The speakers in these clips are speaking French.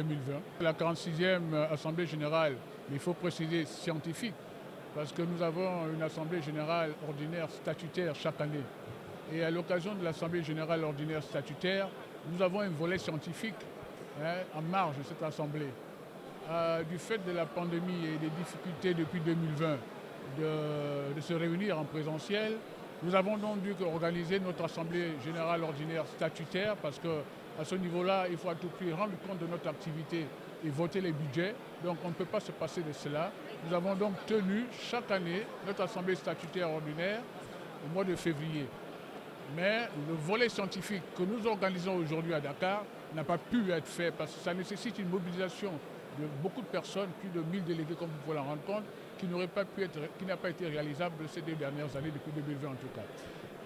2020. La 46e Assemblée générale, il faut préciser scientifique, parce que nous avons une Assemblée générale ordinaire statutaire chaque année. Et à l'occasion de l'Assemblée générale ordinaire statutaire, nous avons un volet scientifique en marge de cette Assemblée. Du fait de la pandémie et des difficultés depuis 2020 de se réunir en présentiel, nous avons donc dû organiser notre Assemblée générale ordinaire statutaire parce qu'à ce niveau-là, il faut à tout prix rendre compte de notre activité et voter les budgets. Donc on ne peut pas se passer de cela. Nous avons donc tenu chaque année notre Assemblée statutaire ordinaire au mois de février. Mais le volet scientifique que nous organisons aujourd'hui à Dakar n'a pas pu être fait parce que ça nécessite une mobilisation de beaucoup de personnes, plus de 1000 délégués comme vous pouvez l'en rendre compte, qui n'a pas été réalisable ces 2 dernières années, depuis 2020 en tout cas.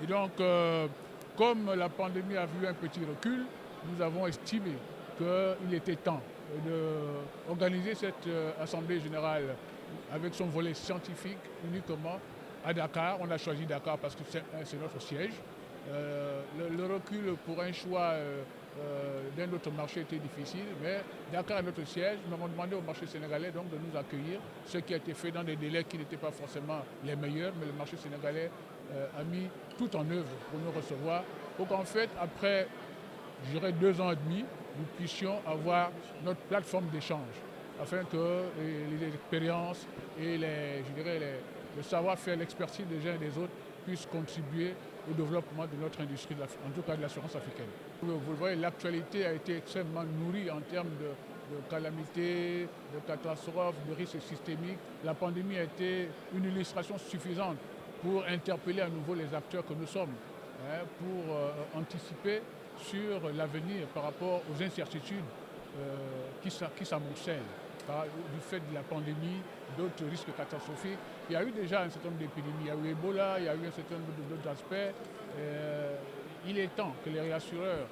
Et donc, comme la pandémie a vu un petit recul, nous avons estimé qu'il était temps d'organiser cette Assemblée générale avec son volet scientifique uniquement à Dakar. On a choisi Dakar parce que c'est notre siège. Le recul pour un choix d'un autre marché était difficile, mais Dakar est notre siège. Nous avons demandé au marché sénégalais donc de nous accueillir, ce qui a été fait dans des délais qui n'étaient pas forcément les meilleurs, mais le marché sénégalais a mis tout en œuvre pour nous recevoir. Donc en fait, après, je dirais 2 ans et demi, nous puissions avoir notre plateforme d'échange, afin que les expériences et le savoir-faire, l'expertise des uns et des autres puissent contribuer au développement de notre industrie, en tout cas de l'assurance africaine. Vous le voyez, l'actualité a été extrêmement nourrie en termes de calamités, de catastrophes, de risques systémiques. La pandémie a été une illustration suffisante pour interpeller à nouveau les acteurs que nous sommes, pour anticiper sur l'avenir par rapport aux incertitudes qui s'amoncellent du fait de la pandémie, d'autres risques catastrophiques. Il y a eu déjà un certain nombre d'épidémies. Il y a eu Ebola, il y a eu un certain nombre d'autres aspects. Il est temps que les réassureurs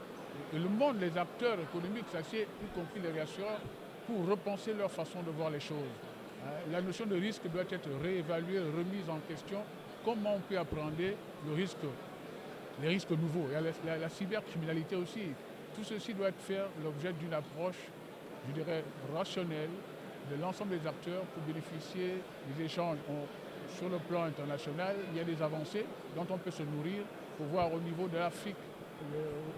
et le monde, les acteurs économiques s'assiedent, y compris les réassureurs, pour repenser leur façon de voir les choses. La notion de risque doit être réévaluée, remise en question. Comment on peut appréhender les risques nouveaux. Il y a la cybercriminalité aussi. Tout ceci doit faire l'objet d'une approche, je dirais, rationnelle de l'ensemble des acteurs pour bénéficier des échanges. Sur le plan international, il y a des avancées dont on peut se nourrir pour voir au niveau de l'Afrique,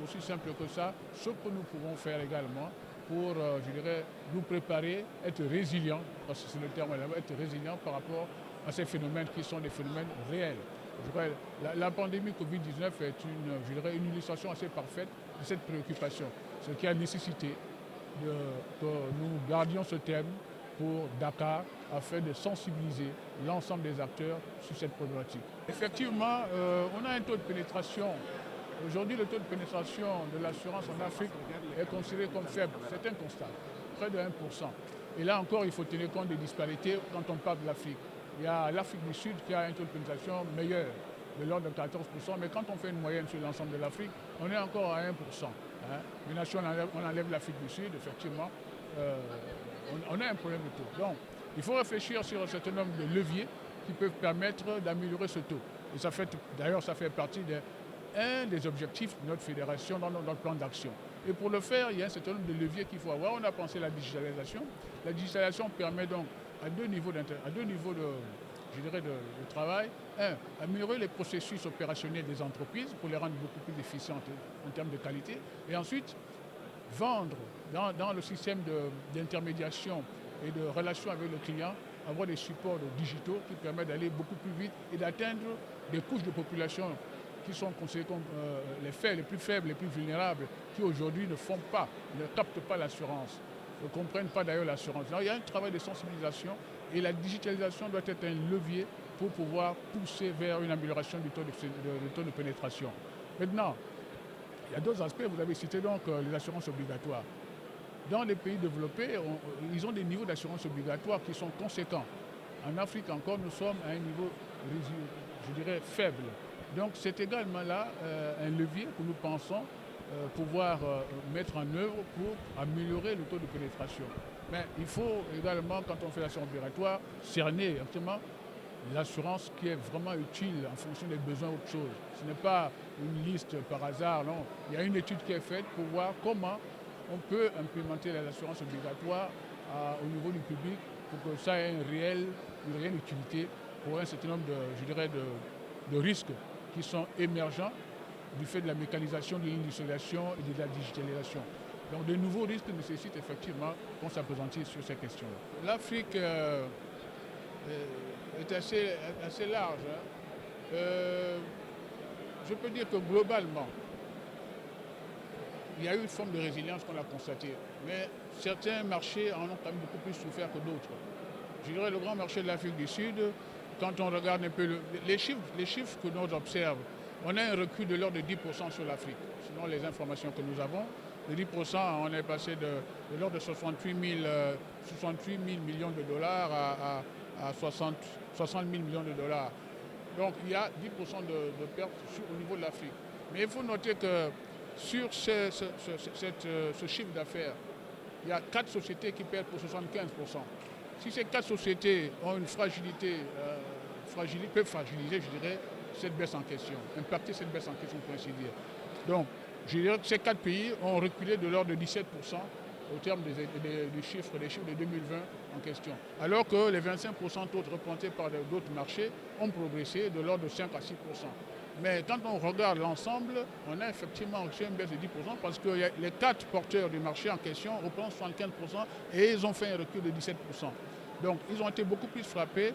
aussi simple que ça, ce que nous pouvons faire également pour, je dirais, nous préparer, être résilients, parce que c'est le terme, être résilients par rapport à ces phénomènes qui sont des phénomènes réels. La pandémie Covid-19 est une illustration assez parfaite de cette préoccupation, ce qui a nécessité que nous gardions ce thème pour Dakar afin de sensibiliser l'ensemble des acteurs sur cette problématique. Effectivement, on a un taux de pénétration. Aujourd'hui, le taux de pénétration de l'assurance en Afrique est considéré comme faible. C'est un constat, près de 1%. Et là encore, il faut tenir compte des disparités quand on parle de l'Afrique. Il y a l'Afrique du Sud qui a un taux de pénétration meilleur, de l'ordre de 14%, mais quand on fait une moyenne sur l'ensemble de l'Afrique, on est encore à 1%. Maintenant, si on enlève l'Afrique du Sud, effectivement, on a un problème de taux. Donc, il faut réfléchir sur un certain nombre de leviers qui peuvent permettre d'améliorer ce taux. Et ça fait partie d'un des objectifs de notre fédération dans notre plan d'action. Et pour le faire, il y a un certain nombre de leviers qu'il faut avoir. On a pensé à la digitalisation. La digitalisation permet donc à deux niveaux de travail. Améliorer les processus opérationnels des entreprises pour les rendre beaucoup plus efficientes en termes de qualité. Et ensuite, vendre dans le système d'intermédiation et de relation avec le client, avoir des supports digitaux qui permettent d'aller beaucoup plus vite et d'atteindre des couches de population qui sont considérées comme les plus faibles, les plus vulnérables, qui aujourd'hui ne captent pas l'assurance, ne comprennent pas d'ailleurs l'assurance. Alors, il y a un travail de sensibilisation et la digitalisation doit être un levier pour pouvoir pousser vers une amélioration du taux de pénétration. Maintenant, il y a d'autres aspects, vous avez cité donc les assurances obligatoires. Dans les pays développés, ils ont des niveaux d'assurance obligatoire qui sont conséquents. En Afrique encore, nous sommes à un niveau, je dirais, faible. Donc c'est également là un levier que nous pensons pouvoir mettre en œuvre pour améliorer le taux de pénétration. Mais il faut également, quand on fait l'assurance obligatoire, cerner actuellement l'assurance qui est vraiment utile en fonction des besoins autre chose. Ce n'est pas une liste par hasard, non. Il y a une étude qui est faite pour voir comment on peut implémenter l'assurance obligatoire au niveau du public pour que ça ait une réelle utilité pour un certain nombre de risques qui sont émergents du fait de la mécanisation, de l'industrialisation et de la digitalisation. Donc de nouveaux risques nécessitent effectivement qu'on s'appesantit sur ces questions-là. L'Afrique est assez large. Je peux dire que globalement, il y a eu une forme de résilience qu'on a constatée, mais certains marchés en ont quand même beaucoup plus souffert que d'autres. Je dirais le grand marché de l'Afrique du Sud, quand on regarde un peu les chiffres que nous observons, on a un recul de l'ordre de 10% sur l'Afrique, selon les informations que nous avons. De 10%, on est passé de l'ordre de 68 000 millions de dollars à 60 000 millions de dollars. Donc il y a 10% de pertes au niveau de l'Afrique. Mais il faut noter que sur ce chiffre d'affaires, il y a 4 sociétés qui perdent pour 75%. Si ces 4 sociétés ont une fragilité, peuvent fragiliser, je dirais, cette baisse en question, impacter cette baisse en question pour ainsi dire. Donc, je dirais que ces 4 pays ont reculé de l'ordre de 17% au terme des chiffres de 2020 en question. Alors que les 25% autres représentés par d'autres marchés ont progressé de l'ordre de 5 à 6%. Mais quand on regarde l'ensemble, on a effectivement reçu une baisse de 10% parce que les 4 porteurs du marché en question représentent 75% et ils ont fait un recul de 17%. Donc ils ont été beaucoup plus frappés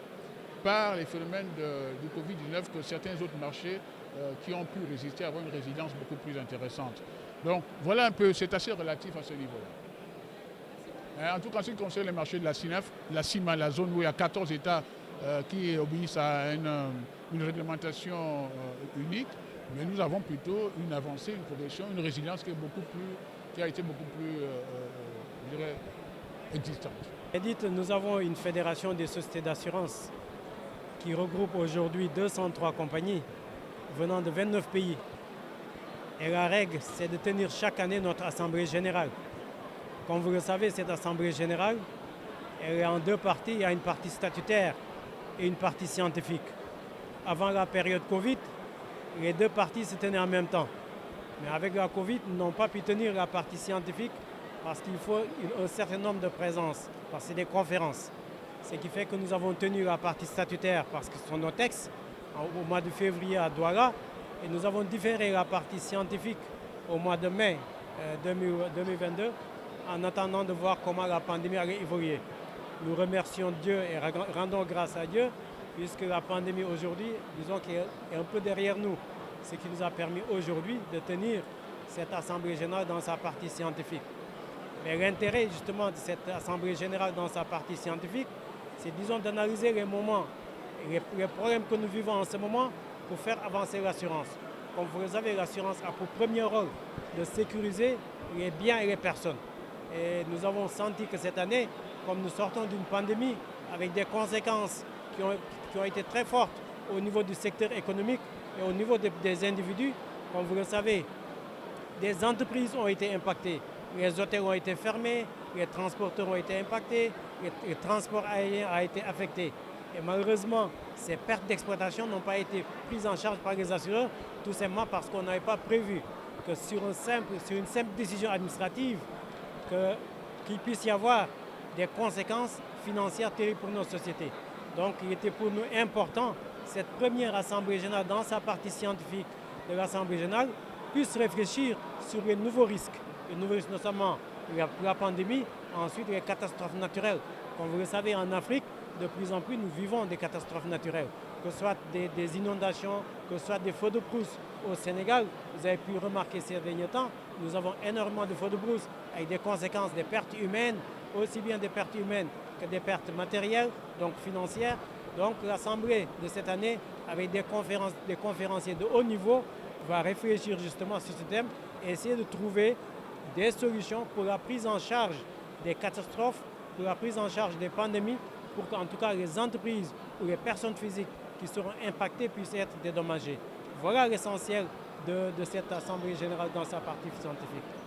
par les phénomènes du Covid-19 que certains autres marchés qui ont pu résister, avoir une résilience beaucoup plus intéressante. Donc voilà un peu, c'est assez relatif à ce niveau-là. En tout cas, en ce qui concerne les marchés de la CINEF, la CIMA, la zone où il y a 14 États qui obéissent à une réglementation unique, mais nous avons plutôt une avancée, une progression, une résilience qui a été beaucoup plus, je dirais, existante. Edith, nous avons une fédération des sociétés d'assurance qui regroupe aujourd'hui 203 compagnies venant de 29 pays. Et la règle, c'est de tenir chaque année notre assemblée générale. Comme vous le savez, cette assemblée générale, elle est en 2 parties. Il y a une partie statutaire et une partie scientifique. Avant la période Covid, les 2 parties se tenaient en même temps. Mais avec la Covid, nous n'avons pas pu tenir la partie scientifique parce qu'il faut un certain nombre de présences, parce que c'est des conférences. Ce qui fait que nous avons tenu la partie statutaire parce que ce sont nos textes au mois de février à Douala et nous avons différé la partie scientifique au mois de mai 2022 en attendant de voir comment la pandémie allait évoluer. Nous remercions Dieu et rendons grâce à Dieu puisque la pandémie aujourd'hui, disons qu'elle est un peu derrière nous, ce qui nous a permis aujourd'hui de tenir cette Assemblée générale dans sa partie scientifique. Mais l'intérêt justement de cette Assemblée générale dans sa partie scientifique, c'est disons d'analyser les moments, les problèmes que nous vivons en ce moment pour faire avancer l'assurance. Comme vous le savez, l'assurance a pour premier rôle de sécuriser les biens et les personnes. Et nous avons senti que cette année, comme nous sortons d'une pandémie avec des conséquences qui ont été très fortes au niveau du secteur économique et au niveau des individus, comme vous le savez, des entreprises ont été impactées. Les hôtels ont été fermés, les transporteurs ont été impactés, le transport aérien a été affecté. Et malheureusement, ces pertes d'exploitation n'ont pas été prises en charge par les assureurs, tout simplement parce qu'on n'avait pas prévu que sur une simple décision administrative, qu'il puisse y avoir des conséquences financières terribles pour nos sociétés. Donc il était pour nous important, cette première Assemblée générale, dans sa partie scientifique de l'Assemblée générale, puisse réfléchir sur les nouveaux risques. Les nouveaux risques, notamment la pandémie, ensuite les catastrophes naturelles. Comme vous le savez, en Afrique, de plus en plus, nous vivons des catastrophes naturelles, que ce soit des inondations, que ce soit des feux de brousse. Au Sénégal, vous avez pu remarquer ces derniers temps, nous avons énormément de feux de brousse avec des conséquences, des pertes humaines, aussi bien des pertes humaines que des pertes matérielles, donc financières. Donc l'Assemblée de cette année, avec des conférenciers de haut niveau, va réfléchir justement sur ce thème et essayer de trouver des solutions pour la prise en charge des catastrophes, pour la prise en charge des pandémies, pour qu'en tout cas les entreprises ou les personnes physiques qui seront impactées puissent être dédommagées. Voilà l'essentiel de cette Assemblée générale dans sa partie scientifique.